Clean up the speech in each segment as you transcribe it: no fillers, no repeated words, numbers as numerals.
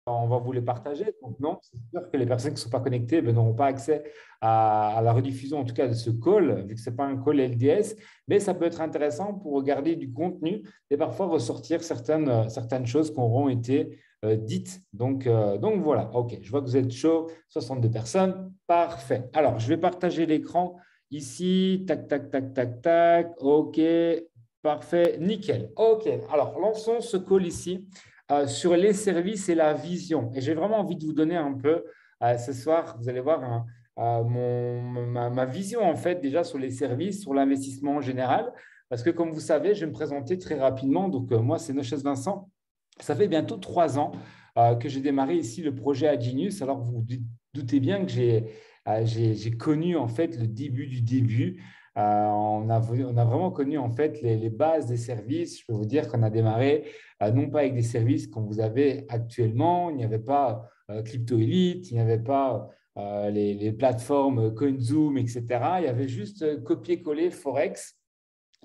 on va vous les partager. Donc, non, c'est sûr que les personnes qui ne sont pas connectées n'auront pas accès à la rediffusion, en tout cas de ce call, vu que ce n'est pas un call LDS, mais ça peut être intéressant pour regarder du contenu et parfois ressortir certaines choses qui auront été dites. Donc, voilà, OK, je vois que vous êtes chaud, 62 personnes, parfait. Alors, je vais partager l'écran ici, tac, tac, tac, tac, tac, OK, parfait, nickel. OK, alors lançons ce call ici sur les services et la vision. Et j'ai vraiment envie de vous donner un peu ce soir, vous allez voir ma vision en fait déjà sur les services, sur l'investissement en général. Parce que comme vous savez, je vais me présenter très rapidement. Donc moi, c'est Noches Vincent. Ça fait bientôt 3 ans que j'ai démarré ici le projet Aginius. Alors vous vous doutez bien que j'ai connu en fait le début du début. On a vraiment connu en fait les bases des services. Je peux vous dire qu'on a démarré non pas avec des services comme vous avez actuellement. Il n'y avait pas Crypto Elite, il n'y avait pas les plateformes CoinZoom, etc. Il y avait juste copier-coller Forex.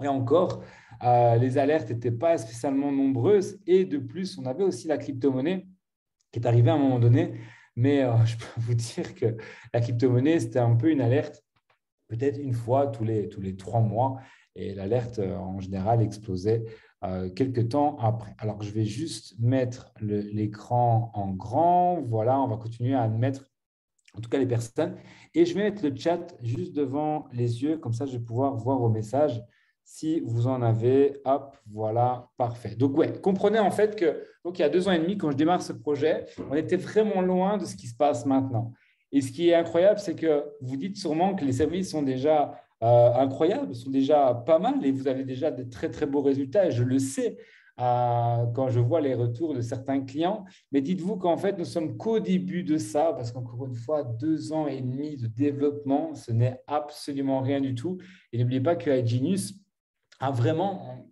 Et encore, les alertes n'étaient pas spécialement nombreuses. Et de plus, on avait aussi la crypto-monnaie qui est arrivée à un moment donné. Mais je peux vous dire que la crypto-monnaie, c'était un peu une alerte peut-être une fois tous les 3 mois. Et l'alerte, en général, explosait quelques temps après. Alors, je vais juste mettre l'écran en grand. Voilà, on va continuer à mettre, en tout cas, les personnes. Et je vais mettre le chat juste devant les yeux. Comme ça, je vais pouvoir voir vos messages. Si vous en avez, hop, voilà, parfait. Donc, ouais, comprenez en fait que donc, il y a 2 ans et demi, quand je démarre ce projet, on était vraiment loin de ce qui se passe maintenant. Et ce qui est incroyable, c'est que vous dites sûrement que les services sont déjà incroyables, sont déjà pas mal et vous avez déjà de très, très beaux résultats. Et je le sais quand je vois les retours de certains clients. Mais dites-vous qu'en fait, nous sommes qu'au début de ça, parce qu'encore une fois, 2 ans et demi de développement, ce n'est absolument rien du tout. Et n'oubliez pas que Genius a vraiment,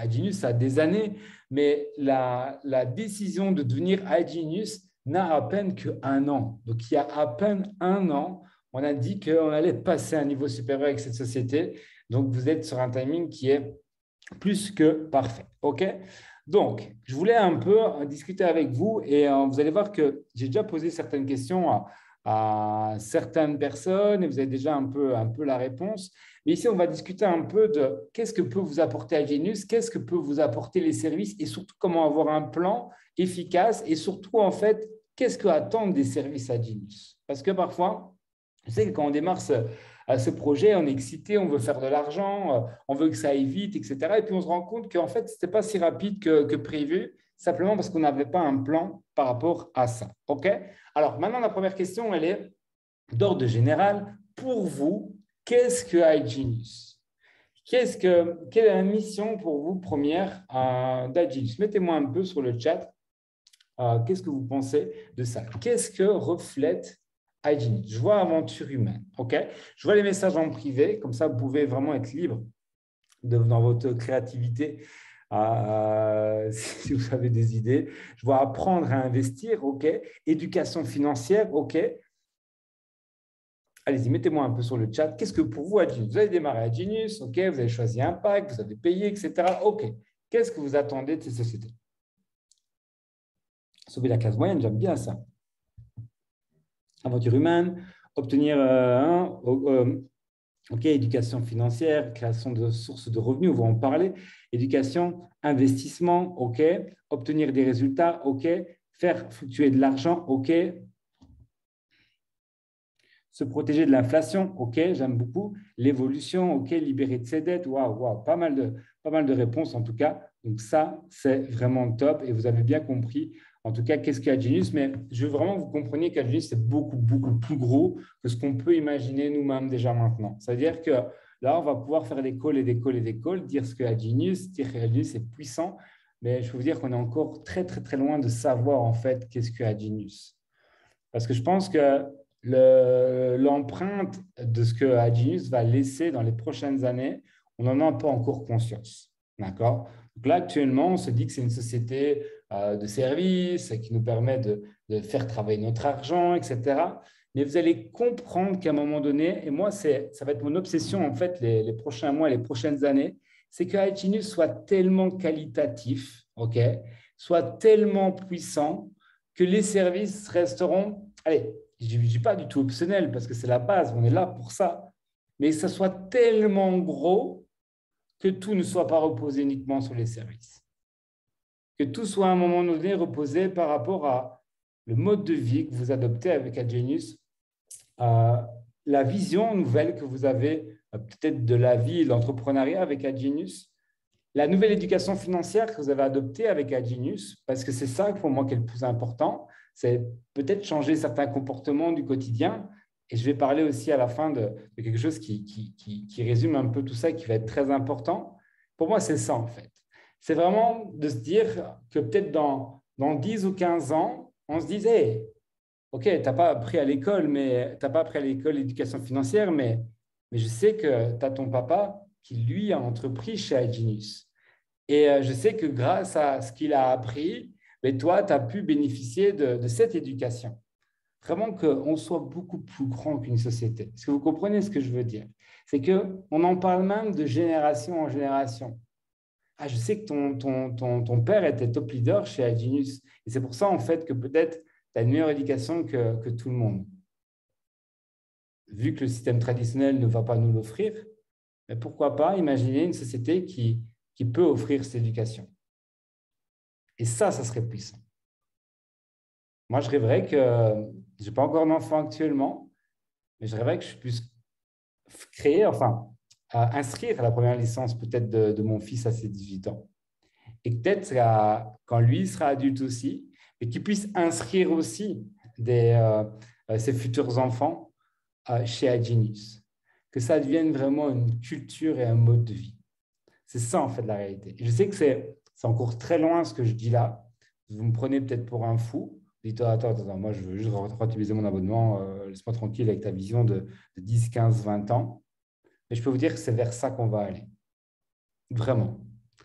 Genius a des années, mais la décision de devenir Genius n'a à peine qu'1 an. Donc, il y a à peine 1 an, on a dit qu'on allait passer à un niveau supérieur avec cette société. Donc, vous êtes sur un timing qui est plus que parfait. OK? Donc, je voulais un peu discuter avec vous et vous allez voir que j'ai déjà posé certaines questions à certaines personnes et vous avez déjà un peu la réponse. Mais ici, on va discuter un peu de qu'est-ce que peut vous apporter Agenius, qu'est-ce que peut vous apporter les services et surtout comment avoir un plan efficace et surtout, en fait, qu'est-ce que attendent des services Agenius. Parce que parfois, je sais que quand on démarre ce projet, on est excité, on veut faire de l'argent, on veut que ça aille vite, etc. Et puis, on se rend compte qu'en fait, ce n'était pas si rapide que prévu, simplement parce qu'on n'avait pas un plan par rapport à ça. OK? Alors, maintenant, la première question, elle est d'ordre général. Pour vous, qu'est-ce que iGenius? Quelle est la mission pour vous première d'iGenius? Mettez-moi un peu sur le chat. Qu'est-ce que vous pensez de ça? Qu'est-ce que reflète iGenius? Je vois aventure humaine. OK? Je vois les messages en privé. Comme ça, vous pouvez vraiment être libre dans votre créativité. Si vous avez des idées. Je vois apprendre à investir. OK? Éducation financière. OK? Allez-y, mettez-moi un peu sur le chat. Qu'est-ce que pour vous, Agenius? Vous avez démarré Agenius, OK, vous avez choisi un pack, vous avez payé, etc. OK. Qu'est-ce que vous attendez de ces sociétés? Sauver la classe moyenne, j'aime bien ça. Aventure humaine, obtenir OK, éducation financière, création de sources de revenus, on va en parler. Éducation, investissement, OK. Obtenir des résultats, OK. Faire fluctuer de l'argent, OK. Se protéger de l'inflation, OK, j'aime beaucoup. L'évolution, OK, libérer de ses dettes, waouh, waouh, pas mal de réponses en tout cas. Donc ça, c'est vraiment top et vous avez bien compris en tout cas qu'est-ce qu'est Genius. Mais je veux vraiment que vous compreniez qu'Agenius, c'est beaucoup, beaucoup plus gros que ce qu'on peut imaginer nous-mêmes déjà maintenant. C'est-à-dire que là, on va pouvoir faire des calls et des calls et des calls, dire ce qu'est Genius, dire que Genius est puissant. Mais je peux vous dire qu'on est encore très, très, très loin de savoir en fait qu'est-ce qu'est Genius. Parce que je pense que l'empreinte de ce que Agenius va laisser dans les prochaines années, on n'en a pas encore conscience. D'accord? Donc là, actuellement, on se dit que c'est une société de services qui nous permet de faire travailler notre argent, etc. Mais vous allez comprendre qu'à un moment donné, et moi, ça va être mon obsession en fait les prochains mois, les prochaines années, c'est que Agenius soit tellement qualitatif, ok, soit tellement puissant que les services resteront, allez, je ne dis pas du tout optionnel parce que c'est la base, on est là pour ça, mais que ça soit tellement gros que tout ne soit pas reposé uniquement sur les services. Que tout soit à un moment donné reposé par rapport à le mode de vie que vous adoptez avec Adgenius, la vision nouvelle que vous avez peut-être de la vie et de l'entrepreneuriat avec Adgenius, la nouvelle éducation financière que vous avez adoptée avec Adgenius, parce que c'est ça pour moi qui est le plus important, c'est peut-être changer certains comportements du quotidien. Et je vais parler aussi à la fin de quelque chose qui résume un peu tout ça, qui va être très important. Pour moi, c'est ça en fait. C'est vraiment de se dire que peut-être dans 10 ou 15 ans, on se disait, OK, tu n'as pas appris à l'école, mais tu n'as pas appris à l'école l'éducation financière, mais je sais que tu as ton papa qui, lui, a entrepris chez Agenius. Et je sais que grâce à ce qu'il a appris, mais toi, tu as pu bénéficier de cette éducation. Vraiment qu'on soit beaucoup plus grand qu'une société. Est-ce que vous comprenez ce que je veux dire? C'est qu'on en parle même de génération en génération. Ah, je sais que ton père était top leader chez Agenius. Et c'est pour ça, en fait, que peut-être tu as une meilleure éducation que tout le monde. Vu que le système traditionnel ne va pas nous l'offrir, mais pourquoi pas imaginer une société qui peut offrir cette éducation. Et ça serait puissant. Moi, je rêverais que, je n'ai pas encore d'enfant actuellement, mais je rêverais que je puisse créer, enfin, inscrire la première licence peut-être de mon fils à ses 18 ans. Et peut-être quand lui sera adulte aussi, et qu'il puisse inscrire aussi ses futurs enfants chez Agenius. Que ça devienne vraiment une culture et un mode de vie. C'est ça, en fait, la réalité. Et je sais que c'est encore très loin ce que je dis là. Vous me prenez peut-être pour un fou. Vous dites, attends, moi, je veux juste rentabiliser mon abonnement. Laisse-moi tranquille avec ta vision de 10, 15, 20 ans. Mais je peux vous dire que c'est vers ça qu'on va aller. Vraiment.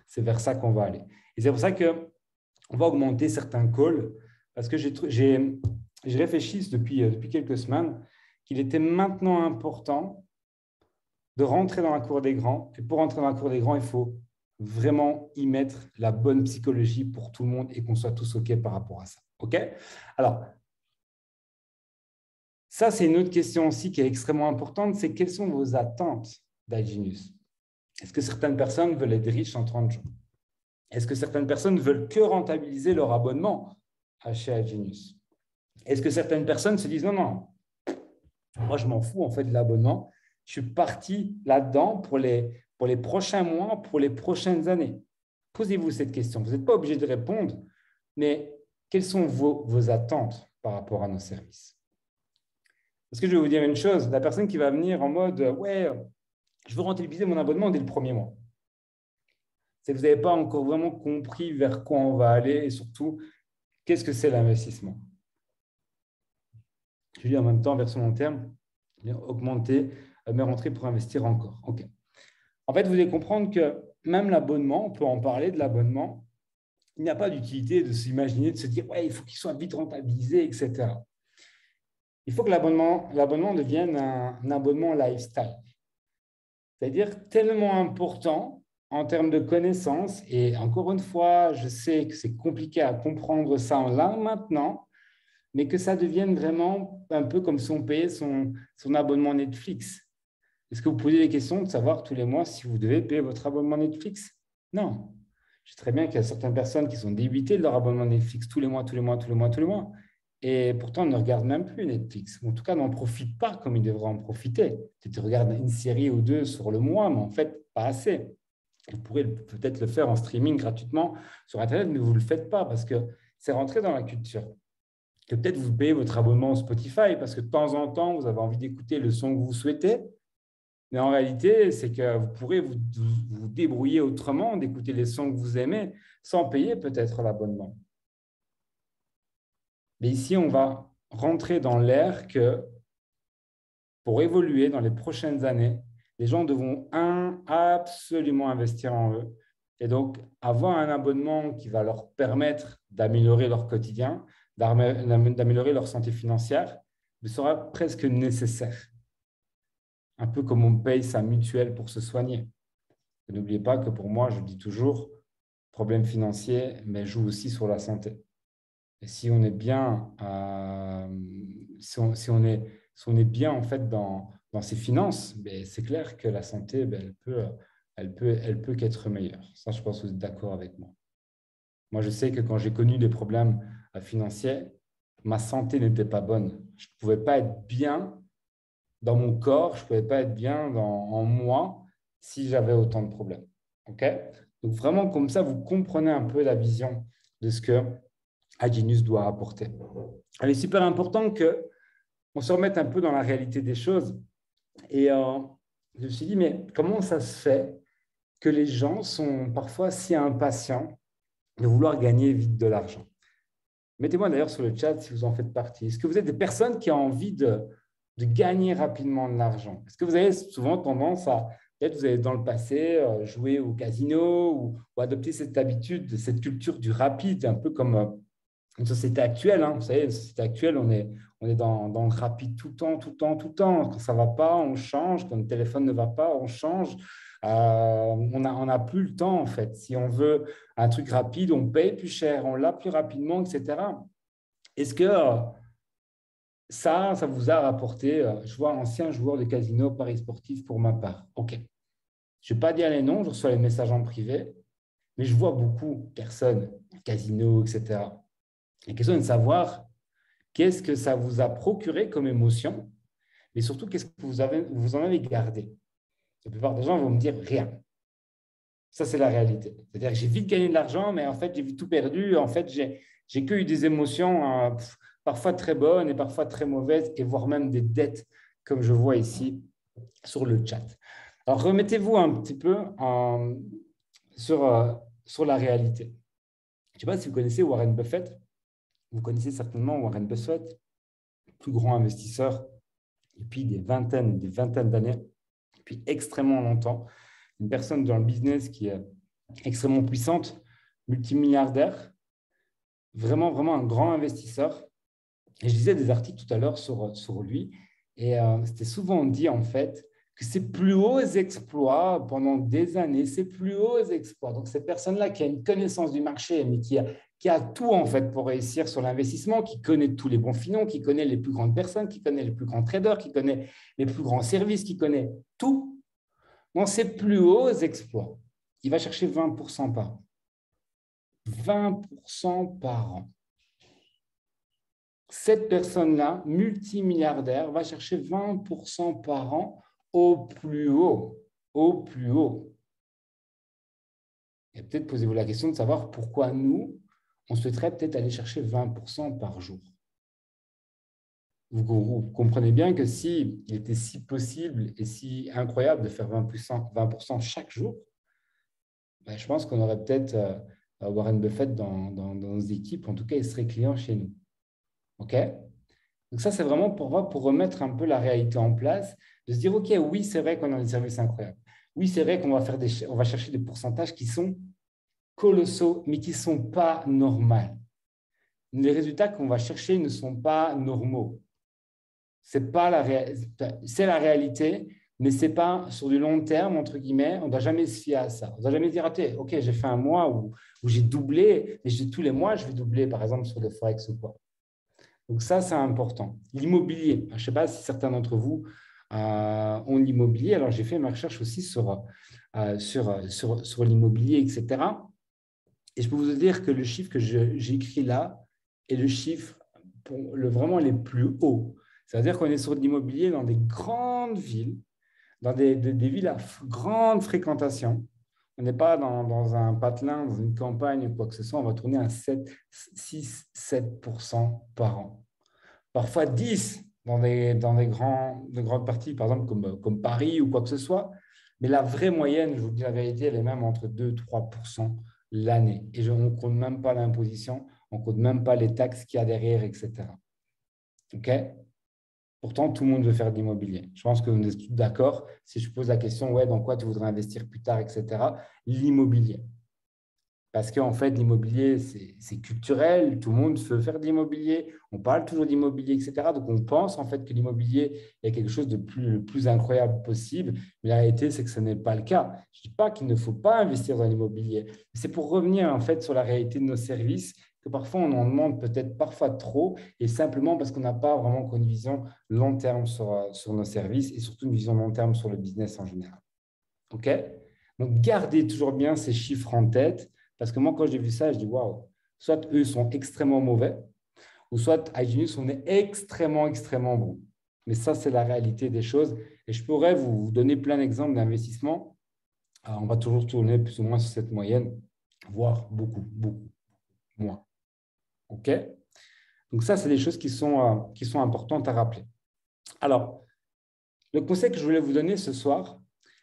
C'est vers ça qu'on va aller. Et c'est pour ça qu'on va augmenter certains calls parce que j'ai réfléchi depuis quelques semaines qu'il était maintenant important de rentrer dans la cour des grands. Et pour rentrer dans la cour des grands, il faut vraiment y mettre la bonne psychologie pour tout le monde et qu'on soit tous OK par rapport à ça. OK? Alors, ça, c'est une autre question aussi qui est extrêmement importante, c'est quelles sont vos attentes d'Agenius? Est-ce que certaines personnes veulent être riches en 30 jours? Est-ce que certaines personnes veulent que rentabiliser leur abonnement chez Agenius? Est-ce que certaines personnes se disent non, moi je m'en fous en fait de l'abonnement, je suis parti là-dedans pour les prochains mois, pour les prochaines années. Posez-vous cette question. Vous n'êtes pas obligé de répondre, mais quelles sont vos attentes par rapport à nos services? Parce que je vais vous dire une chose, la personne qui va venir en mode ouais, je veux rentabiliser mon abonnement dès le premier mois. C'est que vous n'avez pas encore vraiment compris vers quoi on va aller et surtout, qu'est-ce que c'est l'investissement? Je dis en même temps, version long terme, augmenter mes rentrées pour investir encore. OK. En fait, vous devez comprendre que même l'abonnement, on peut en parler de l'abonnement, il n'y a pas d'utilité de s'imaginer, de se dire, ouais, il faut qu'il soit vite rentabilisé, etc. Il faut que l'abonnement devienne un abonnement lifestyle. C'est-à-dire tellement important en termes de connaissances. Et encore une fois, je sais que c'est compliqué à comprendre ça en là maintenant, mais que ça devienne vraiment un peu comme si on payait son abonnement Netflix. Est-ce que vous posez des questions de savoir tous les mois si vous devez payer votre abonnement Netflix? Non. Je sais très bien qu'il y a certaines personnes qui sont débitées de leur abonnement Netflix tous les mois. Et pourtant, ne regardent même plus Netflix. En tout cas, n'en profitent pas comme ils devraient en profiter. Tu regardes une série ou deux sur le mois, mais en fait, pas assez. Vous pourrez peut-être le faire en streaming gratuitement sur Internet, mais vous ne le faites pas parce que c'est rentré dans la culture. Que peut-être vous payez votre abonnement au Spotify parce que de temps en temps, vous avez envie d'écouter le son que vous souhaitez. Mais en réalité, c'est que vous pourrez vous débrouiller autrement, d'écouter les sons que vous aimez, sans payer peut-être l'abonnement. Mais ici, on va rentrer dans l'ère que pour évoluer dans les prochaines années, les gens devront absolument investir en eux. Et donc, avoir un abonnement qui va leur permettre d'améliorer leur quotidien, d'améliorer leur santé financière, sera presque nécessaire. Un peu comme on paye sa mutuelle pour se soigner. N'oubliez pas que pour moi, je dis toujours, problème financier, mais joue aussi sur la santé. Et si on est bien, si on est bien en fait dans ses finances, ben, c'est clair que la santé, ben, elle peut qu'être meilleure. Ça, je pense que vous êtes d'accord avec moi. Moi, je sais que quand j'ai connu des problèmes financiers, ma santé n'était pas bonne. Je ne pouvais pas être bien dans mon corps, je ne pouvais pas être bien en moi si j'avais autant de problèmes. OK? Donc, vraiment, comme ça, vous comprenez un peu la vision de ce que Agenius doit apporter. Il est super important qu'on se remette un peu dans la réalité des choses. Et je me suis dit, mais comment ça se fait que les gens sont parfois si impatients de vouloir gagner vite de l'argent? Mettez-moi d'ailleurs sur le chat si vous en faites partie. Est-ce que vous êtes des personnes qui ont envie de gagner rapidement de l'argent? Est-ce que vous avez souvent tendance à, peut-être vous avez dans le passé joué au casino ou adopté cette habitude, cette culture du rapide, un peu comme une société actuelle, hein. Vous savez, une société actuelle, on est dans le rapide tout le temps, tout le temps, tout le temps. Quand ça ne va pas, on change. Quand le téléphone ne va pas, on change. On n'a plus le temps, en fait. Si on veut un truc rapide, on paye plus cher, on l'a plus rapidement, etc. Est-ce que ça vous a rapporté, je vois ancien joueur de casino, paris sportif pour ma part. OK. Je ne vais pas dire les noms, je reçois les messages en privé, mais je vois beaucoup de personnes, casino, etc. La question est de savoir qu'est-ce que ça vous a procuré comme émotion, mais surtout, qu'est-ce que vous en avez gardé. La plupart des gens vont me dire rien. Ça, c'est la réalité. C'est-à-dire que j'ai vite gagné de l'argent, mais en fait, j'ai vite tout perdu. En fait, j'ai que eu des émotions parfois très bonnes et parfois très mauvaises, et voire même des dettes, comme je vois ici sur le chat. Alors, remettez-vous un petit peu sur la réalité. Je ne sais pas si vous connaissez Warren Buffett. Vous connaissez certainement Warren Buffett, le plus grand investisseur depuis des vingtaines d'années, depuis extrêmement longtemps. Une personne dans le business qui est extrêmement puissante, multimilliardaire, vraiment, vraiment un grand investisseur. Et je lisais des articles tout à l'heure sur lui, et c'était souvent dit en fait que ses plus hauts exploits pendant des années, ses plus hauts exploits, donc cette personne-là qui a une connaissance du marché, mais qui a tout en fait pour réussir sur l'investissement, qui connaît tous les bons filons, qui connaît les plus grandes personnes, qui connaît les plus grands traders, qui connaît les plus grands services, qui connaît tout, dans ses plus hauts exploits, il va chercher 20% par an. 20% par an. Cette personne-là, multimilliardaire, va chercher 20% par an au plus haut. Au plus haut. Et peut-être posez-vous la question de savoir pourquoi nous, on souhaiterait peut-être aller chercher 20% par jour. Vous comprenez bien que s'il était si possible et si incroyable de faire 20% chaque jour, ben, je pense qu'on aurait peut-être Warren Buffett dans nos équipes. En tout cas, il serait client chez nous. OK? Donc ça, c'est vraiment pour remettre un peu la réalité en place, de se dire, OK, oui, c'est vrai qu'on a des services incroyables. Oui, c'est vrai qu'on va chercher des pourcentages qui sont colossaux, mais qui ne sont pas normaux. Les résultats qu'on va chercher ne sont pas normaux. C'est la réalité, mais ce n'est pas sur du long terme, entre guillemets, on ne doit jamais se fier à ça. On ne doit jamais dire, OK, j'ai fait un mois où j'ai doublé, et tous les mois, je vais doubler, par exemple, sur le Forex ou quoi. Donc ça, c'est important. L'immobilier, je ne sais pas si certains d'entre vous ont l'immobilier. Alors, j'ai fait ma recherche aussi sur l'immobilier, etc. Et je peux vous dire que le chiffre que j'ai écrit là est le chiffre vraiment les plus hauts. C'est-à-dire qu'on est sur de l'immobilier dans des grandes villes, dans des villes à grande fréquentation. On n'est pas dans un patelin, dans une campagne ou quoi que ce soit. On va tourner à 6-7% par an. Parfois 10% de grandes parties, par exemple comme Paris ou quoi que ce soit. Mais la vraie moyenne, je vous dis la vérité, elle est même entre 2-3% l'année. Et on ne compte même pas l'imposition, on ne compte même pas les taxes qu'il y a derrière, etc. OK? Pourtant, tout le monde veut faire de l'immobilier. Je pense que vous êtes tous d'accord. Si je pose la question, ouais, dans quoi tu voudrais investir plus tard, etc., l'immobilier. Parce qu'en fait, l'immobilier, c'est culturel. Tout le monde veut faire de l'immobilier. On parle toujours d'immobilier, etc. Donc, on pense en fait que l'immobilier est quelque chose de le plus incroyable possible. Mais la réalité, c'est que ce n'est pas le cas. Je ne dis pas qu'il ne faut pas investir dans l'immobilier. C'est pour revenir en fait sur la réalité de nos services que parfois on en demande peut-être parfois trop et simplement parce qu'on n'a pas vraiment une vision long terme sur nos services et surtout une vision long terme sur le business en général. OK? Donc, gardez toujours bien ces chiffres en tête parce que moi, quand j'ai vu ça, je dis waouh, soit eux sont extrêmement mauvais ou soit iGenius, on est extrêmement, extrêmement bon. Mais ça, c'est la réalité des choses. Et je pourrais vous donner plein d'exemples d'investissements. On va toujours tourner plus ou moins sur cette moyenne, voire beaucoup, beaucoup moins. OK? Donc ça, c'est des choses qui sont importantes à rappeler. Alors, le conseil que je voulais vous donner ce soir,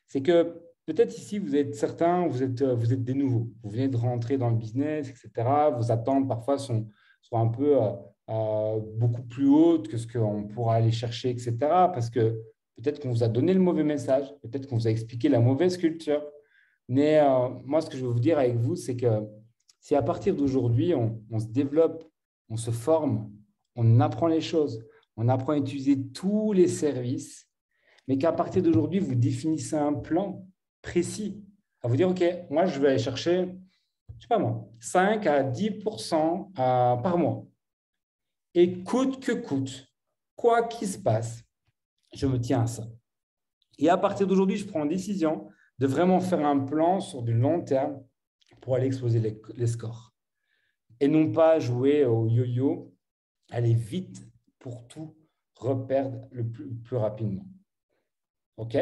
c'est que peut-être ici, vous êtes certains, vous êtes des nouveaux. Vous venez de rentrer dans le business, etc. Vos attentes parfois sont un peu beaucoup plus hautes que ce qu'on pourra aller chercher, etc. Parce que peut-être qu'on vous a donné le mauvais message, peut-être qu'on vous a expliqué la mauvaise culture. Mais moi, ce que je veux vous dire avec vous, c'est que si à partir d'aujourd'hui, on se développe, on se forme, on apprend les choses, on apprend à utiliser tous les services, mais qu'à partir d'aujourd'hui, vous définissez un plan précis, à vous dire, OK, moi, je vais aller chercher, je ne sais pas moi, 5 à 10% par mois. Et coûte que coûte, quoi qu'il se passe, je me tiens à ça. Et à partir d'aujourd'hui, je prends une décision de vraiment faire un plan sur du long terme pour aller exploser les scores. Et non pas jouer au yo-yo, aller vite pour tout reperdre le plus rapidement. OK?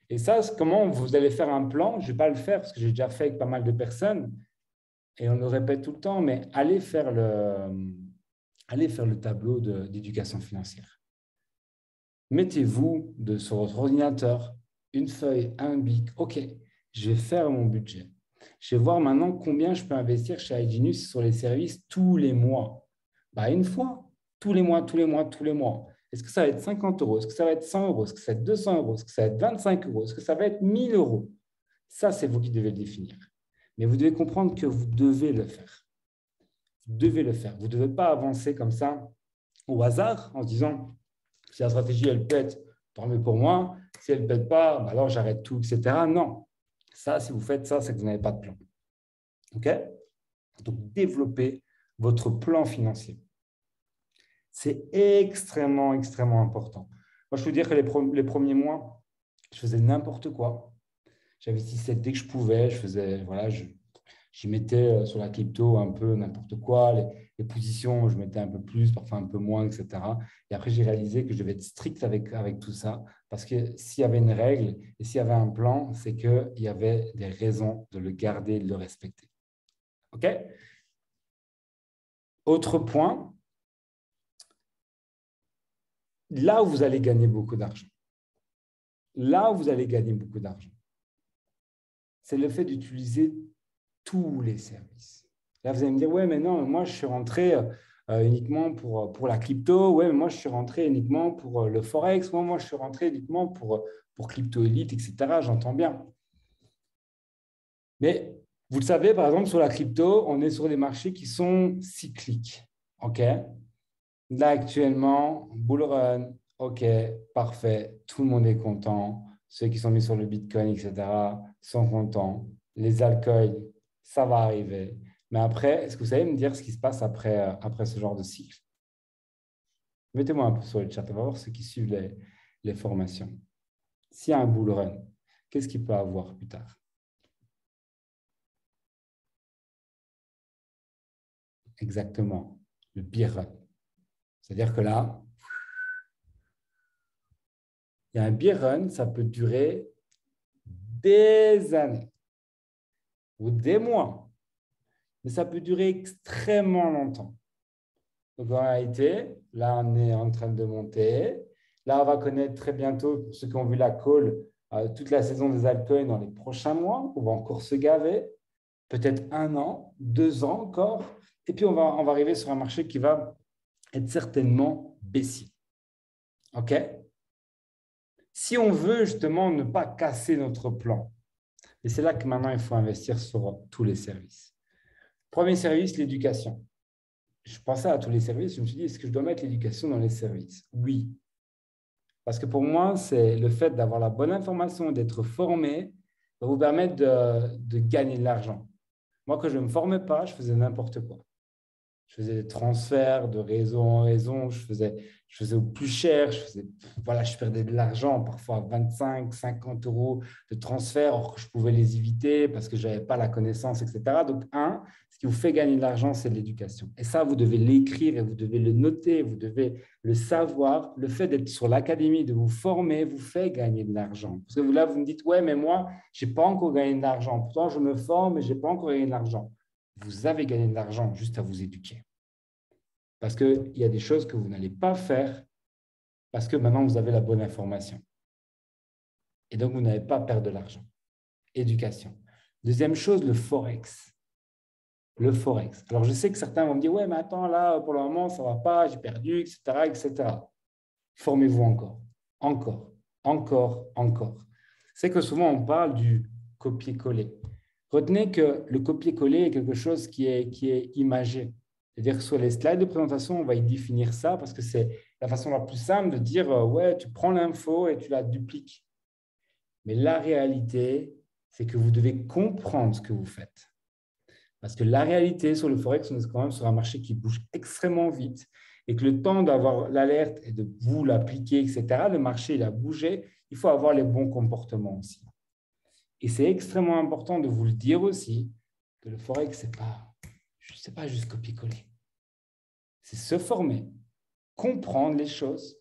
Et ça, comment vous allez faire un plan? Je ne vais pas le faire parce que j'ai déjà fait avec pas mal de personnes et on le répète tout le temps, mais allez faire le tableau d'éducation financière. Mettez-vous sur votre ordinateur une feuille, un bic. OK, je vais faire mon budget. Je vais voir maintenant combien je peux investir chez iGenius sur les services tous les mois. Une fois, tous les mois, tous les mois, tous les mois. Est-ce que ça va être 50 euros? Est-ce que ça va être 100 euros? Est-ce que ça va être 200 euros? Est-ce que ça va être 25 euros? Est-ce que ça va être 1000 euros? Ça, c'est vous qui devez le définir. Mais vous devez comprendre que vous devez le faire. Vous devez le faire. Vous ne devez pas avancer comme ça au hasard en se disant si la stratégie, elle pète, tant mieux pour moi. Si elle ne pète pas, alors j'arrête tout, etc. Non. Ça, si vous faites ça, c'est que vous n'avez pas de plan. OK? Donc, développez votre plan financier. C'est extrêmement, extrêmement important. Moi, je peux vous dire que les premiers mois, je faisais n'importe quoi. J'investissais dès que je pouvais. J'y mettais sur la crypto un peu n'importe quoi. Les positions, je mettais un peu plus, parfois un peu moins, etc. Et après, j'ai réalisé que je devais être strict avec tout ça parce que s'il y avait une règle et s'il y avait un plan, c'est qu'il y avait des raisons de le garder, de le respecter. OK? Autre point, là où vous allez gagner beaucoup d'argent, c'est le fait d'utiliser tous les services. Là, vous allez me dire, ouais, mais non, moi, je suis rentré uniquement pour la crypto. Ouais, mais moi, je suis rentré uniquement pour le Forex. Moi, je suis rentré uniquement pour Crypto Elite, etc. J'entends bien. Mais vous le savez, par exemple, sur la crypto, on est sur des marchés qui sont cycliques. OK? Là, actuellement, bull run. OK, parfait. Tout le monde est content. Ceux qui sont mis sur le Bitcoin, etc., sont contents. Les altcoins, ça va arriver. Mais après, est-ce que vous savez me dire ce qui se passe après ce genre de cycle? Mettez-moi un peu sur le chat. On va voir ceux qui suivent les formations. S'il y a un bull run, qu'est-ce qu'il peut avoir plus tard? Exactement, le bear run. C'est-à-dire que là, il y a un bear run, ça peut durer des années ou des mois, mais ça peut durer extrêmement longtemps. Donc, en réalité, là, on est en train de monter. Là, on va connaître très bientôt, pour ceux qui ont vu la call, toute la saison des altcoins dans les prochains mois. On va encore se gaver, peut-être 1 an, 2 ans encore. Et puis, on va arriver sur un marché qui va être certainement baissier. OK? Si on veut justement ne pas casser notre plan, et c'est là que maintenant, il faut investir sur tous les services. Premier service, l'éducation. Je pensais à tous les services, je me suis dit, est-ce que je dois mettre l'éducation dans les services? Oui. Parce que pour moi, c'est le fait d'avoir la bonne information, d'être formé, va vous permettre de gagner de l'argent. Moi, quand je ne me formais pas, je faisais n'importe quoi. Je faisais des transferts de réseau en réseau, je faisais au plus cher, voilà, je perdais de l'argent, parfois 25, 50 euros de transfert, or que je pouvais les éviter parce que je n'avais pas la connaissance, etc. Donc, ce qui vous fait gagner de l'argent, c'est l'éducation. Et ça, vous devez l'écrire et vous devez le noter, vous devez le savoir. Le fait d'être sur l'académie, de vous former, vous fait gagner de l'argent. Parce que là, vous me dites, ouais, mais moi, je n'ai pas encore gagné de l'argent. Pourtant, je me forme, mais je n'ai pas encore gagné de l'argent. Vous avez gagné de l'argent juste à vous éduquer. Parce qu'il y a des choses que vous n'allez pas faire parce que maintenant, vous avez la bonne information. Et donc, vous n'allez pas perdre de l'argent. Éducation. Deuxième chose, le Forex. Le Forex. Alors, je sais que certains vont me dire, ouais, mais attends, là, pour le moment, ça ne va pas, j'ai perdu, etc., etc. Formez-vous encore. Encore. C'est que souvent, on parle du copier-coller. Retenez que le copier-coller est quelque chose qui est imagé. C'est-à-dire que sur les slides de présentation, on va y définir ça parce que c'est la façon la plus simple de dire ouais, tu prends l'info et tu la dupliques. Mais la réalité, c'est que vous devez comprendre ce que vous faites. Parce que la réalité sur le Forex, on est quand même sur un marché qui bouge extrêmement vite et que le temps d'avoir l'alerte et de vous l'appliquer, etc., le marché, il a bougé, il faut avoir les bons comportements aussi. Et c'est extrêmement important de vous le dire aussi que le Forex, c'est pas juste copier-coller. C'est se former, comprendre les choses,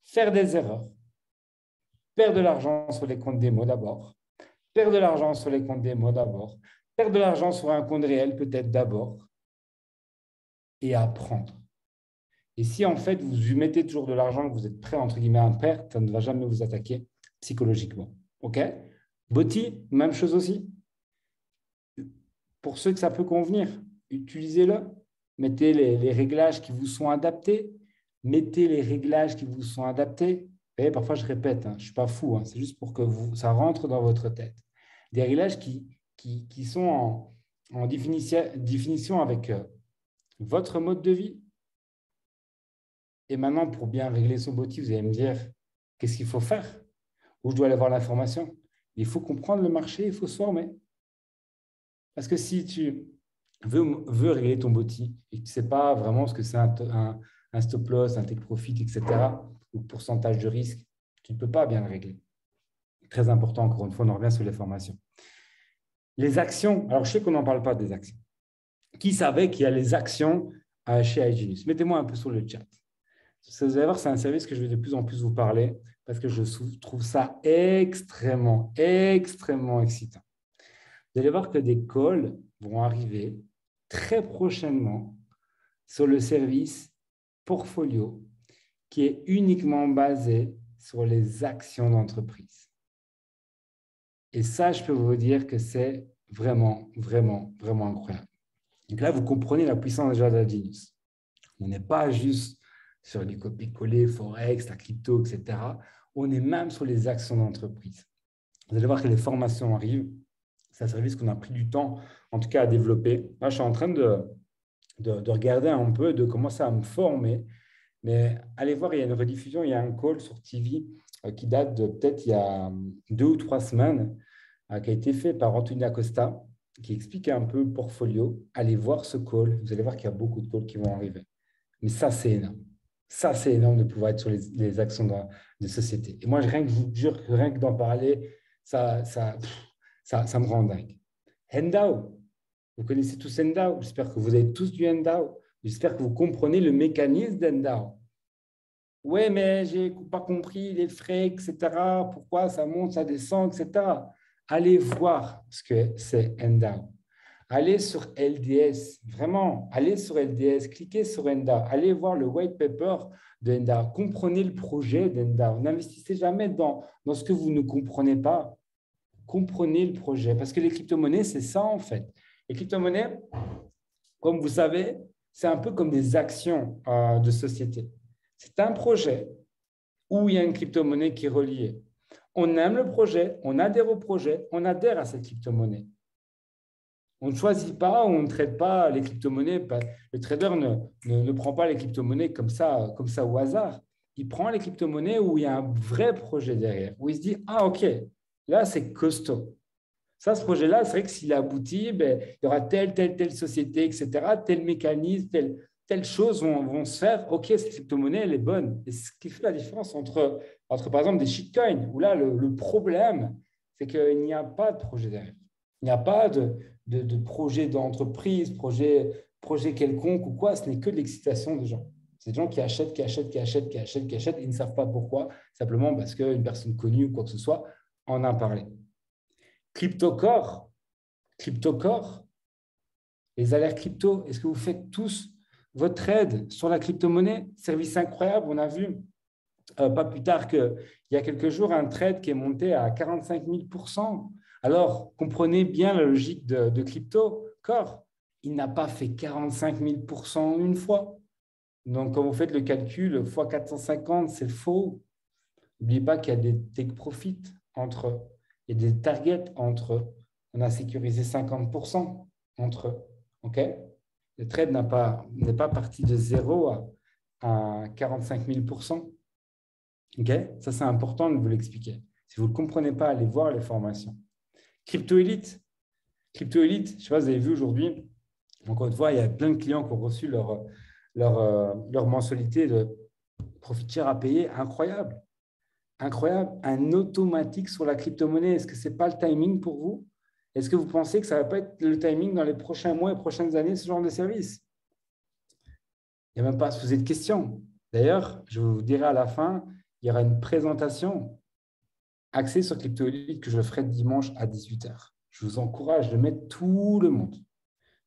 faire des erreurs, perdre de l'argent sur les comptes démo d'abord, perdre de l'argent sur les comptes démo d'abord, perdre de l'argent sur un compte réel peut-être d'abord et apprendre. Et si en fait vous mettez toujours de l'argent que vous êtes prêt entre guillemets à perdre, ça ne va jamais vous attaquer psychologiquement. OK? Boti, même chose aussi. Pour ceux que ça peut convenir, utilisez-le. Mettez les réglages qui vous sont adaptés. Mettez les réglages qui vous sont adaptés. Vous voyez, parfois, je répète, je ne suis pas fou, c'est juste pour que ça rentre dans votre tête. Des réglages qui sont en définition avec votre mode de vie. Et maintenant, pour bien régler son boti, vous allez me dire, qu'est-ce qu'il faut faire? Où je dois aller voir l'information? Il faut comprendre le marché, il faut se former. Parce que si tu veux régler ton boti et que tu ne sais pas vraiment ce que c'est un stop loss, un take profit, etc., ou pourcentage de risque, tu ne peux pas bien le régler. Très important, encore une fois, on en revient sur les formations. Les actions, alors je sais qu'on n'en parle pas des actions. Qui savait qu'il y a les actions chez iGenius? Mettez-moi un peu sur le chat. Vous allez voir, c'est un service que je vais de plus en plus vous parler parce que je trouve ça extrêmement excitant. Vous allez voir que des calls vont arriver très prochainement sur le service Portfolio qui est uniquement basé sur les actions d'entreprise. Et ça, je peux vous dire que c'est vraiment incroyable. Donc là, vous comprenez la puissance déjà de iGenius. On n'est pas juste sur les copier-coller, Forex, la crypto, etc. On est même sur les actions d'entreprise. Vous allez voir que les formations arrivent. C'est un service qu'on a pris du temps, en tout cas, à développer. Là, je suis en train de regarder un peu, de commencer à me former. Mais allez voir, il y a une rediffusion, il y a un call sur TV qui date de peut-être il y a 2 ou 3 semaines, qui a été fait par Anthony Acosta, qui explique un peu Portfolio. Allez voir ce call. Vous allez voir qu'il y a beaucoup de calls qui vont arriver. Mais ça, c'est énorme. Ça, c'est énorme de pouvoir être sur les actions de société. Et moi, rien que je vous jure que rien que d'en parler, ça me rend dingue. Hendao. Vous connaissez tous Hendao. J'espère que vous avez tous du Hendao. J'espère que vous comprenez le mécanisme d'Hendao. Oui, mais je n'ai pas compris les frais, etc. Pourquoi ça monte, ça descend, etc. Allez voir ce que c'est Hendao. Allez sur LDS, vraiment, allez sur LDS, cliquez sur Hendao, allez voir le white paper de Hendao, comprenez le projet d'Hendao. N'investissez jamais dans ce que vous ne comprenez pas. Comprenez le projet, parce que les crypto-monnaies, c'est ça en fait. Les crypto-monnaies, comme vous savez, c'est un peu comme des actions de société. C'est un projet où il y a une crypto-monnaie qui est reliée. On aime le projet, on adhère au projet, on adhère à cette crypto-monnaie. On ne choisit pas, on ne traite pas les crypto-monnaies. Le trader ne prend pas les crypto-monnaies comme ça au hasard. Il prend les crypto-monnaies où il y a un vrai projet derrière, où il se dit « Ah, ok, là, c'est costaud. Ça, ce projet-là, c'est vrai que s'il aboutit, ben, il y aura telle société, etc., tel mécanisme, telle chose vont se faire. OK, cette crypto-monnaie, elle est bonne. Et ce qui fait la différence par exemple, des shitcoins, où là, le problème, c'est qu'il n'y a pas de projet derrière. Il n'y a pas de projet d'entreprise, projet quelconque ou quoi. Ce n'est que de l'excitation des gens. C'est des gens qui achètent, qui achètent, qui achètent, qui achètent, qui achètent. Ils ne savent pas pourquoi, simplement parce qu'une personne connue ou quoi que ce soit en a parlé. CryptoCore, CryptoCore, les alertes crypto, est-ce que vous faites tous votre trade sur la crypto-monnaie? Service incroyable, on a vu pas plus tard qu'il y a quelques jours un trade qui est monté à 45 000%. Alors, comprenez bien la logique de CryptoCore. Il n'a pas fait 45 000% une fois. Donc, quand vous faites le calcul x 450, c'est faux. N'oubliez pas qu'il y a des take profit entre eux. Il y a des targets entre eux. On a sécurisé 50% entre eux. OK? Le trade n'est pas parti de 0 à 45 000%. OK? Ça, c'est important de vous l'expliquer. Si vous ne le comprenez pas, allez voir les formations. Crypto Elite. Crypto Elite, je ne sais pas si vous avez vu aujourd'hui, encore une fois, il y a plein de clients qui ont reçu leur mensualité de profit share à payer. Incroyable. Incroyable. Un automatique sur la crypto-monnaie. Est-ce que ce n'est pas le timing pour vous? Est-ce que vous pensez que ça ne va pas être le timing dans les prochains mois et prochaines années, ce genre de service? Il n'y a même pas à se poser de questions. D'ailleurs, je vous dirai à la fin, il y aura une présentation axée sur Crypto Elite que je ferai dimanche à 18h. Je vous encourage de mettre tout le monde.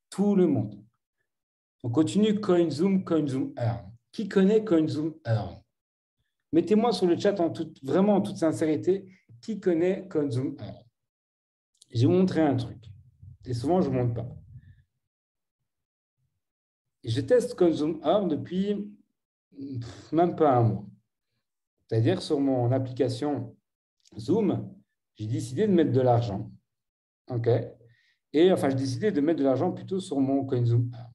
Tout le monde. On continue CoinZoom, CoinZoom Earn. Qui connaît CoinZoom Earn? Mettez-moi sur le chat vraiment en toute sincérité, qui connaît CoinZoom Earn? J'ai montré un truc. Et souvent, je ne montre pas. Je teste CoinZoom Earn depuis même pas un mois. C'est-à-dire, sur mon application Zoom, j'ai décidé de mettre de l'argent. OK? Et enfin, j'ai décidé de mettre de l'argent plutôt sur mon CoinZoom Earn.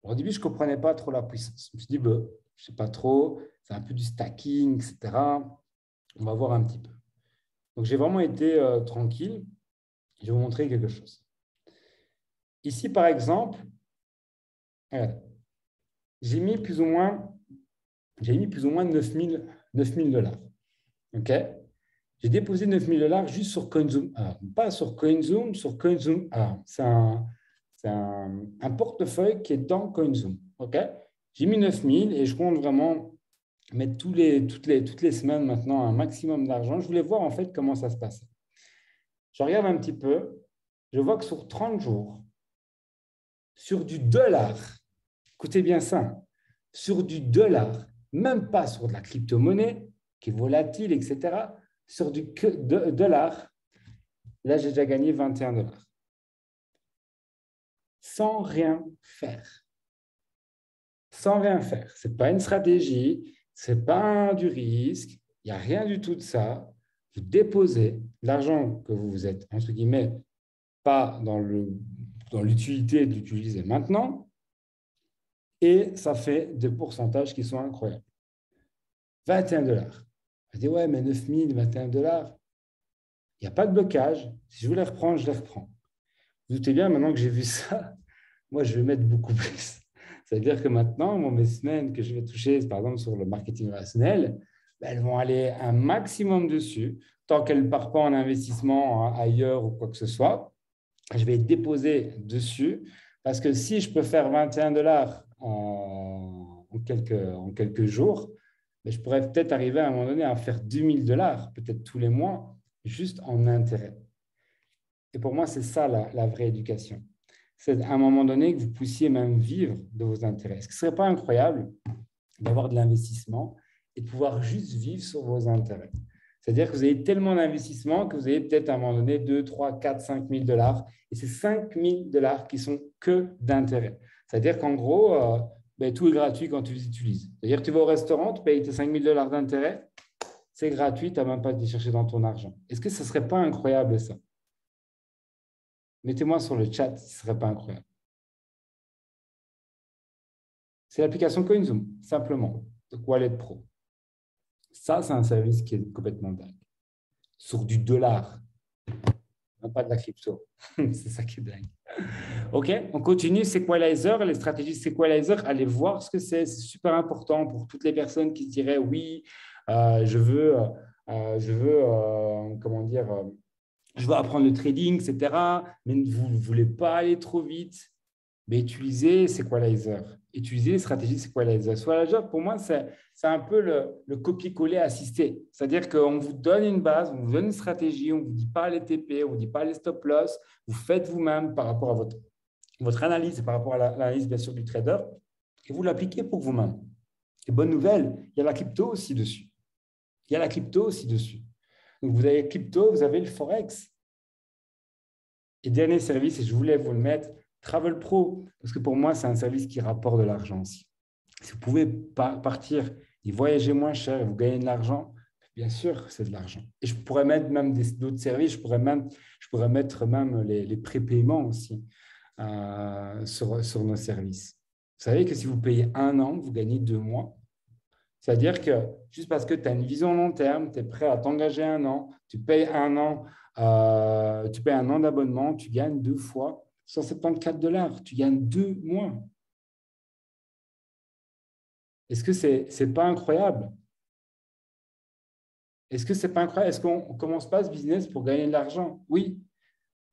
Au début, je ne comprenais pas trop la puissance. Je me suis dit, je ne sais pas trop, c'est un peu du stacking, etc. On va voir un petit peu. Donc, j'ai vraiment été tranquille. Je vais vous montrer quelque chose. Ici, par exemple, j'ai mis plus ou moins 9 000 dollars. OK? J'ai déposé 9 000 dollars juste sur CoinZoom. Pas sur CoinZoom, sur CoinZoom. C'est un portefeuille qui est dans CoinZoom. OK? J'ai mis 9 000 et je compte vraiment mettre toutes les semaines maintenant un maximum d'argent. Je voulais voir en fait comment ça se passait. Je regarde un petit peu. Je vois que sur 30 jours, sur du dollar, écoutez bien ça, sur du dollar, même pas sur de la crypto-monnaie qui est volatile, etc., sur du dollar, là, j'ai déjà gagné 21 dollars. Sans rien faire. Sans rien faire. Ce n'est pas une stratégie, ce n'est pas du risque, il n'y a rien du tout de ça. Vous déposez l'argent que vous êtes, entre guillemets, pas dans l'utilité d'utiliser maintenant, et ça fait des pourcentages qui sont incroyables. 21 dollars. Je dis, ouais, mais 9 000, 21 dollars, il n'y a pas de blocage. Si je veux les reprendre, je les reprends. Vous doutez bien, maintenant que j'ai vu ça, moi, je vais mettre beaucoup plus. C'est-à-dire que maintenant, mes semaines que je vais toucher, par exemple, sur le marketing relationnel, elles vont aller un maximum dessus. Tant qu'elles ne partent pas en investissement ailleurs ou quoi que ce soit, je vais déposer dessus. Parce que si je peux faire 21 dollars en quelques jours, je pourrais peut-être arriver à un moment donné à faire 2 000 dollars, peut-être tous les mois, juste en intérêt. Et pour moi, c'est ça la vraie éducation. C'est à un moment donné que vous puissiez même vivre de vos intérêts. Est-ce que ce ne serait pas incroyable d'avoir de l'investissement et de pouvoir juste vivre sur vos intérêts? C'est-à-dire que vous avez tellement d'investissement que vous avez peut-être à un moment donné 2, 3, 4, 5 000 dollars. Et c'est 5 000 dollars qui sont que d'intérêt. C'est-à-dire qu'en gros, tout est gratuit quand tu les utilises. C'est-à-dire que tu vas au restaurant, tu payes tes 5 000 dollars d'intérêt, c'est gratuit, tu n'as même pas à te chercher dans ton argent. Est-ce que ce ne serait pas incroyable ça? Mettez-moi sur le chat si ce ne serait pas incroyable. C'est l'application CoinZoom, simplement, de Wallet Pro. Ça, c'est un service qui est complètement dingue. Sur du dollar. pas de la crypto. C'est ça qui est dingue. OK, on continue. Sequalizer, les stratégies Sequalizer, allez voir ce que c'est. C'est super important pour toutes les personnes qui se diraient oui, je veux, comment dire, je veux apprendre le trading, etc. Mais vous ne voulez pas aller trop vite. Mais utilisez Sequalizer. Utilisez les stratégies Sequalizer. Sequalizer, pour moi, c'est un peu le copier-coller assisté. C'est-à-dire qu'on vous donne une base, on vous donne une stratégie, on ne vous dit pas les TP, on ne vous dit pas les stop-loss. Vous faites vous-même par rapport à votre analyse et par rapport à l'analyse, bien sûr, du trader. Et vous l'appliquez pour vous-même. Et bonne nouvelle, il y a la crypto aussi dessus. Il y a la crypto aussi dessus. Donc, vous avez crypto, vous avez le Forex. Et dernier service, et je voulais vous le mettre, Travel Pro, parce que pour moi, c'est un service qui rapporte de l'argent aussi. Si vous pouvez partir et voyager moins cher et vous gagnez de l'argent, bien sûr, c'est de l'argent. Et je pourrais mettre même d'autres services, je pourrais mettre même les prépaiements aussi sur nos services. Vous savez que si vous payez 1 an, vous gagnez 2 mois. C'est-à-dire que juste parce que tu as une vision long terme, tu es prêt à t'engager 1 an, tu payes 1 an, tu payes 1 an d'abonnement, tu gagnes 2 fois $174. Tu gagnes 2 mois. Est-ce que c'est pas incroyable? Est-ce que c'est pas incroyable? Est-ce qu'on ne commence pas ce business pour gagner de l'argent? Oui,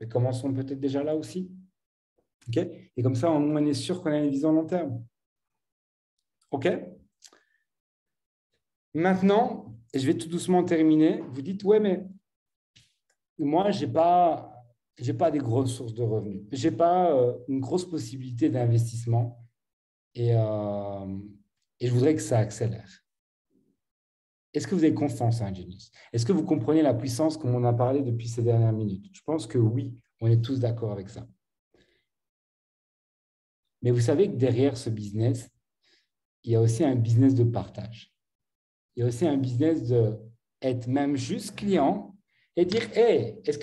mais commençons peut-être déjà là aussi. OK? Et comme ça, on est sûr qu'on a une vision long terme. OK? Maintenant, et je vais tout doucement terminer, vous dites, ouais, mais moi, je n'ai pas des grosses sources de revenus. Je n'ai pas une grosse possibilité d'investissement et je voudrais que ça accélère. Est-ce que vous avez confiance en Genius? Est-ce que vous comprenez la puissance comme on a parlé depuis ces dernières minutes? Je pense que oui, on est tous d'accord avec ça. Mais vous savez que derrière ce business, il y a aussi un business de partage. Il y a aussi un business d'être même juste client et dire, hey, est-ce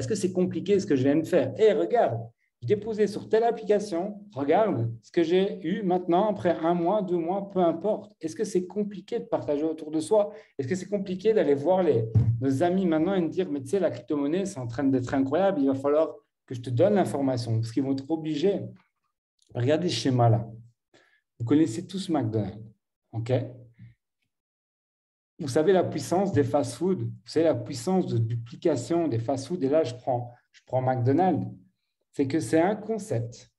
que c'est compliqué ce que je viens de faire? Hey, regarde, je déposé sur telle application, regarde ce que j'ai eu maintenant après 1 mois, 2 mois, peu importe. Est-ce que c'est compliqué de partager autour de soi? Est-ce que c'est compliqué d'aller voir nos amis maintenant et de dire, mais tu sais, la crypto-monnaie, c'est en train d'être incroyable, il va falloir que je te donne l'information parce qu'ils vont être obligés. Regardez ce schéma-là. Vous connaissez tous McDonald's, OK? Vous savez la puissance des fast-foods, vous savez la puissance de duplication des fast-foods, et là, je prends McDonald's, c'est que c'est un concept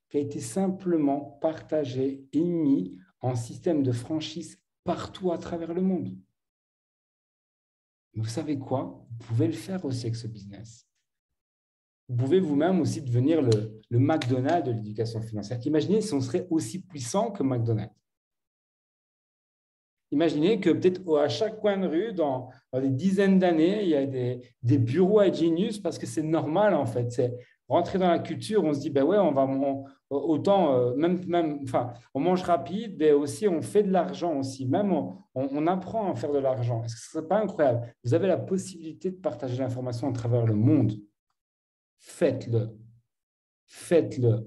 qui a été simplement partagé et mis en système de franchise partout à travers le monde. Mais vous savez quoi? Vous pouvez le faire aussi avec ce business. Vous pouvez vous-même aussi devenir le McDonald's de l'éducation financière. Imaginez si on serait aussi puissant que McDonald's. Imaginez que peut-être à chaque coin de rue, dans des dizaines d'années, il y a des bureaux à Genius parce que c'est normal en fait. C'est rentrer dans la culture, on se dit, ben ouais, autant, enfin, on mange rapide, mais aussi on fait de l'argent aussi. Même on apprend à faire de l'argent. Est-ce que ce ne serait pas incroyable? Vous avez la possibilité de partager l'information à travers le monde. Faites-le. Faites-le.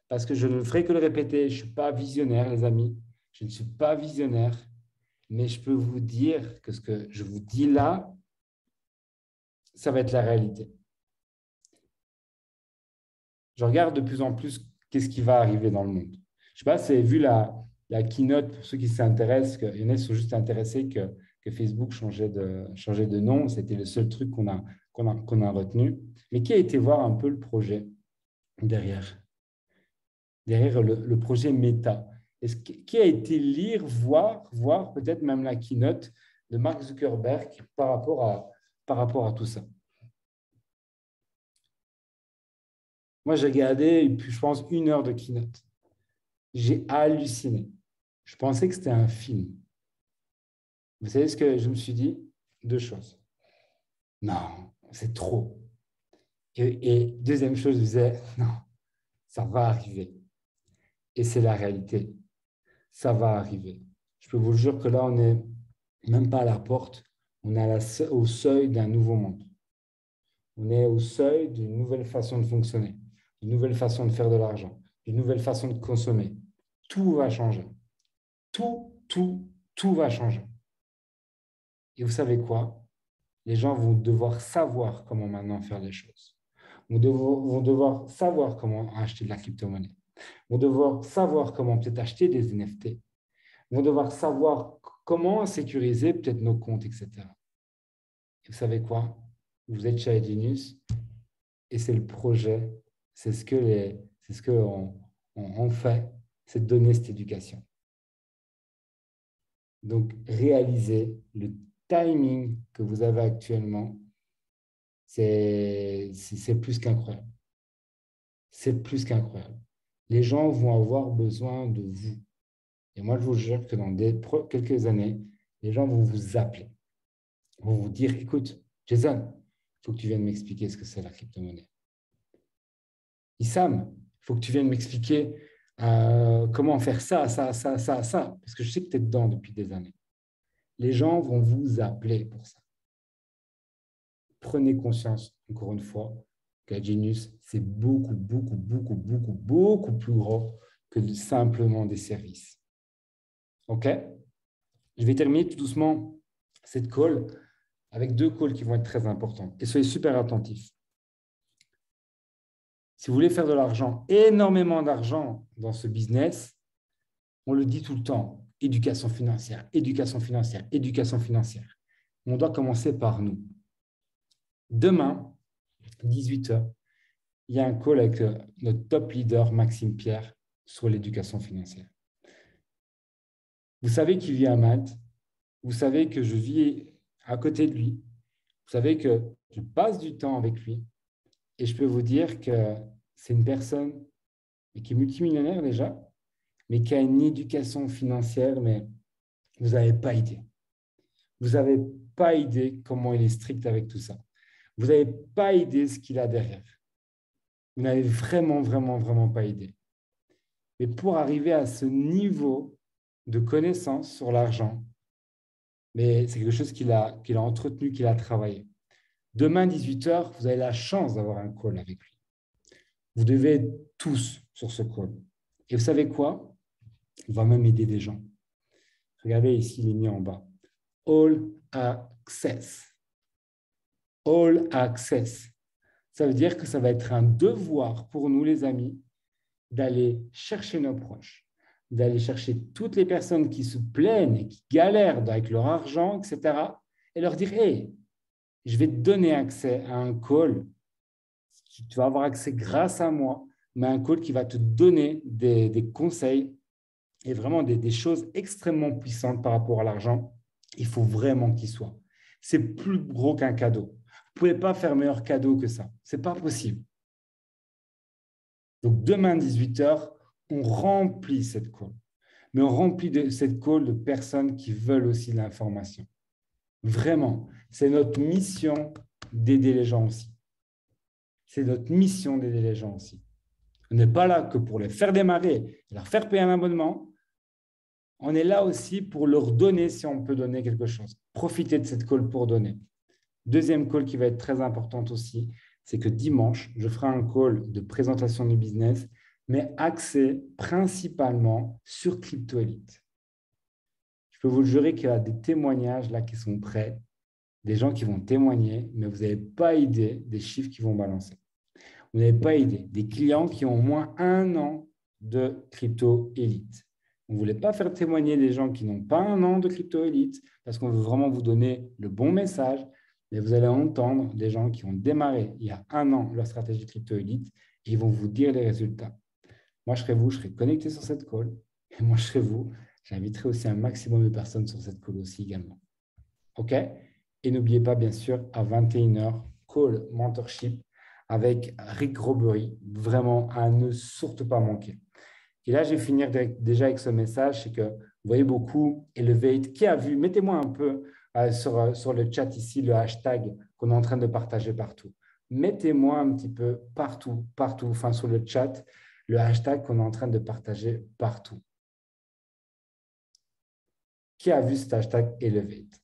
Parce que je ne ferai que le répéter. Je ne suis pas visionnaire, les amis. Je ne suis pas visionnaire. Mais je peux vous dire que ce que je vous dis là, ça va être la réalité. Je regarde de plus en plus qu'est-ce qui va arriver dans le monde. Je ne sais pas si vous avez vu la keynote, pour ceux qui s'intéressent, qu'il y en a qui sont juste intéressés que Facebook changeait de nom. C'était le seul truc qu'on a retenu. Mais qui a été voir un peu le projet derrière le projet Meta? Qui a été lire, voir peut-être même la keynote de Mark Zuckerberg par rapport à tout ça? Moi, j'ai regardé, je pense, 1 heure de keynote. J'ai halluciné. Je pensais que c'était un film. Vous savez ce que je me suis dit? 2 choses. Non, c'est trop. Et deuxième chose, je disais, non, ça va arriver. Et c'est la réalité. Ça va arriver. Je peux vous le dire que là, on n'est même pas à la porte. On est au seuil d'un nouveau monde. On est au seuil d'une nouvelle façon de fonctionner, d'une nouvelle façon de faire de l'argent, d'une nouvelle façon de consommer. Tout va changer. Tout va changer. Et vous savez quoi? les gens vont devoir savoir comment maintenant faire les choses. Vont devoir savoir comment acheter de la crypto-monnaie. Vont devoir savoir comment peut-être acheter des NFT. Vont devoir savoir comment sécuriser peut-être nos comptes, etc. Et vous savez quoi? Vous êtes chez Genius et c'est le projet, c'est ce que on fait, c'est de donner cette éducation. Donc, réaliser le timing que vous avez actuellement, c'est plus qu'incroyable. C'est plus qu'incroyable. Les gens vont avoir besoin de vous. Et moi, je vous jure que dans quelques années, les gens vont vous appeler, vont vous dire, écoute, Jason, il faut que tu viennes m'expliquer ce que c'est la crypto-monnaie. Issam, il faut que tu viennes m'expliquer comment faire ça, ça, ça, ça, ça, parce que je sais que tu es dedans depuis des années. Les gens vont vous appeler pour ça. Prenez conscience, encore une fois, que Genius, c'est beaucoup, beaucoup, beaucoup, beaucoup, beaucoup plus gros que simplement des services. OK? Je vais terminer tout doucement cette call avec 2 calls qui vont être très importants. Et soyez super attentifs. Si vous voulez faire de l'argent, énormément d'argent dans ce business, on le dit tout le temps, éducation financière, éducation financière, éducation financière. On doit commencer par nous. Demain, 18 h, il y a un call avec notre top leader, Maxime Pierre, sur l'éducation financière. Vous savez qu'il vit à Malte. Vous savez que je vis à côté de lui. Vous savez que je passe du temps avec lui. Et je peux vous dire que c'est une personne qui est multimillionnaire déjà, mais qui a une éducation financière, mais vous n'avez pas idée. Vous n'avez pas idée comment il est strict avec tout ça. Vous n'avez pas idée ce qu'il a derrière. Vous n'avez vraiment, vraiment, vraiment pas idée. Mais pour arriver à ce niveau de connaissance sur l'argent, mais c'est quelque chose qu'il a entretenu, qu'il a travaillé. Demain, 18 h, vous avez la chance d'avoir un call avec lui. Vous devez être tous sur ce call. Et vous savez quoi? Il va même aider des gens. Regardez ici, il est mis en bas. All access. All access. Ça veut dire que ça va être un devoir pour nous, les amis, d'aller chercher nos proches, d'aller chercher toutes les personnes qui se plaignent et qui galèrent avec leur argent, etc., et leur dire, hey, je vais te donner accès à un call. Tu vas avoir accès grâce à moi, mais un call qui va te donner des conseils et vraiment des choses extrêmement puissantes par rapport à l'argent. Il faut vraiment qu'il soit. C'est plus gros qu'un cadeau. Vous ne pouvez pas faire meilleur cadeau que ça. Ce n'est pas possible. Donc, demain, 18 h, on remplit cette call. Mais on remplit cette call de personnes qui veulent aussi l'information. Vraiment, c'est notre mission d'aider les gens aussi. C'est notre mission d'aider les gens aussi. On n'est pas là que pour les faire démarrer et leur faire payer un abonnement. On est là aussi pour leur donner si on peut donner quelque chose. Profitez de cette call pour donner. Deuxième call qui va être très importante aussi, c'est que dimanche, je ferai un call de présentation du business, mais axé principalement sur Crypto Elite. Je peux vous le jurer qu'il y a des témoignages là qui sont prêts, des gens qui vont témoigner, mais vous n'avez pas idée des chiffres qui vont balancer. Vous n'avez pas idée des clients qui ont au moins 1 an de Crypto Elite. On ne voulait pas faire témoigner des gens qui n'ont pas 1 an de Crypto Elite parce qu'on veut vraiment vous donner le bon message. Mais vous allez entendre des gens qui ont démarré il y a 1 an leur stratégie Crypto Elite et ils vont vous dire les résultats. Moi, je serai vous, je serai connecté sur cette call. Et moi, je serai vous. J'inviterai aussi un maximum de personnes sur cette call aussi également. OK? Et n'oubliez pas, bien sûr, à 21 h, call mentorship avec Rick Robery. Vraiment, à ne surtout pas manquer. Et là, je vais finir déjà avec ce message, c'est que vous voyez beaucoup Elevate. Qui a vu? Mettez-moi un peu sur le chat ici le hashtag qu'on est en train de partager partout. Mettez-moi un petit peu partout, enfin sur le chat, le hashtag qu'on est en train de partager partout. Qui a vu cet hashtag Elevate?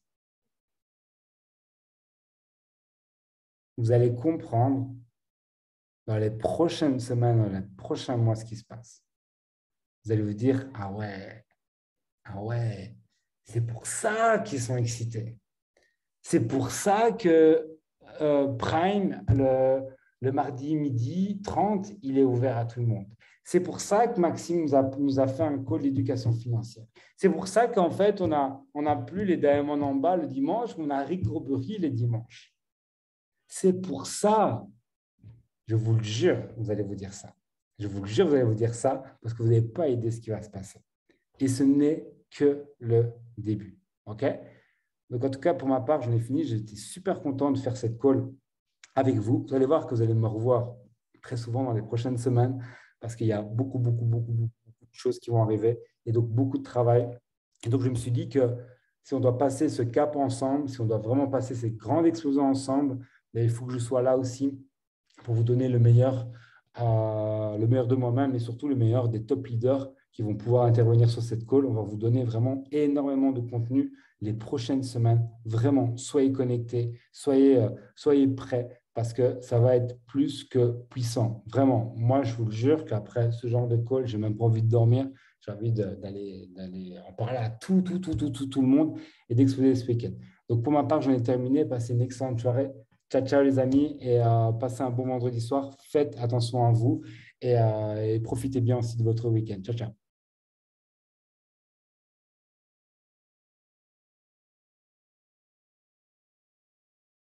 Vous allez comprendre dans les prochaines semaines, dans les prochains mois, ce qui se passe. Vous allez vous dire, ah ouais, c'est pour ça qu'ils sont excités. C'est pour ça que Prime, le mardi midi 30, il est ouvert à tout le monde. C'est pour ça que Maxime nous a fait un call d'éducation financière. C'est pour ça qu'en fait, on a plus les Diamond en bas le dimanche, on a Rick Robbery les dimanches. C'est pour ça, je vous le jure, vous allez vous dire ça. Je vous le jure, vous allez vous dire ça parce que vous n'avez pas idée ce qui va se passer. Et ce n'est que le début. OK? Donc, en tout cas, pour ma part, j'en ai fini. J'étais super content de faire cette call avec vous. Vous allez voir que vous allez me revoir très souvent dans les prochaines semaines parce qu'il y a beaucoup de choses qui vont arriver et donc beaucoup de travail. Et donc, je me suis dit que si on doit passer ce cap ensemble, si on doit vraiment passer ces grandes explosions ensemble, il faut que je sois là aussi pour vous donner le meilleur de moi-même et surtout le meilleur des top leaders qui vont pouvoir intervenir sur cette call. On va vous donner vraiment énormément de contenu les prochaines semaines. Vraiment, soyez connectés, soyez prêts parce que ça va être plus que puissant. Vraiment, moi, je vous le jure qu'après ce genre de call, je n'ai même pas envie de dormir. J'ai envie d'aller en parler à tout le monde et d'exploser ce week-end. Donc, pour ma part, j'en ai terminé. Passez une excellente soirée. Ciao, ciao les amis et passez un bon vendredi soir. Faites attention à vous et profitez bien aussi de votre week-end. Ciao, ciao.